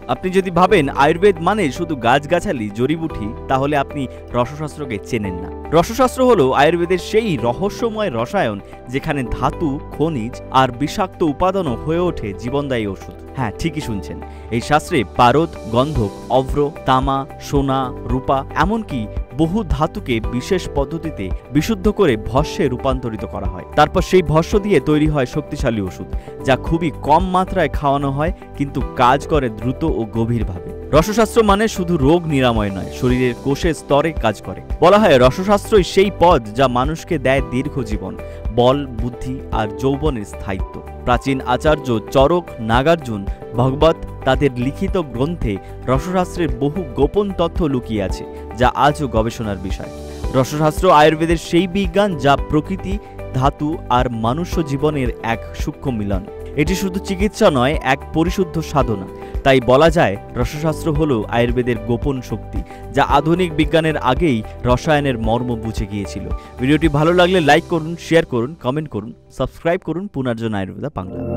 আপনি যদি ভাবেন আয়ুর্বেদ মানে শুধু গাছগাছালি জড়িবুটি, তাহলে আপনি রসশাস্ত্রকে চেনেন না। রসশাস্ত্র হলো আয়ুর্বেদের সেই রহস্যময় রসায়ন যেখানে ধাতু, খনিজ আর বিষাক্ত উপাদানও হয়ে ওঠে জীবনদায়ী ওষুধ। হ্যাঁ, ঠিকই শুনছেন। এই শাস্ত্রে পারদ, গন্ধক, অভ্র, তামা, সোনা, রূপা এমনকি বহু ধাতুকে বিশেষ পদ্ধতিতে বিশুদ্ধ করে ভস্যে রূপান্তরিত করা হয়। তারপর সেই ভস্য দিয়ে তৈরি হয় শক্তিশালী ওষুধ, যা খুবই কম মাত্রায় খাওয়ানো হয় কিন্তু কাজ করে দ্রুত ও গভীরভাবে। রসশাস্ত্র মানে শুধু রোগ নিরাময় নয়, শরীরের কোষের স্তরে কাজ করে। বলা হয় রসশাস্ত্রই সেই পথ যা মানুষকে দেয় দীর্ঘ জীবন, বল, বুদ্ধি আর যৌবনের স্থায়িত্ব। প্রাচীন আচার্য চরক, নাগার্জুন, ভগবত তাদের লিখিত গ্রন্থে রসশাস্ত্রের বহু গোপন তথ্য লুকিয়ে আছে, যা আজও গবেষণার বিষয়। রসশাস্ত্র আয়ুর্বেদের সেই বিজ্ঞান যা প্রকৃতি, ধাতু আর মনুষ্য জীবনের এক সূক্ষ্ম মিলন। এটি শুধু চিকিৎসা নয়, এক পরিশুদ্ধ সাধনা। তাই বলা যায় রসশাস্ত্র হলো আয়ুর্বেদের গোপন শক্তি, যা আধুনিক বিজ্ঞানের আগেই রসায়নের মর্ম বুঝে গিয়েছিল। ভিডিওটি ভালো লাগলে লাইক করুন, শেয়ার করুন, কমেন্ট করুন, সাবস্ক্রাইব করুন পুনর্জন আয়ুর্বেদা বাংলা।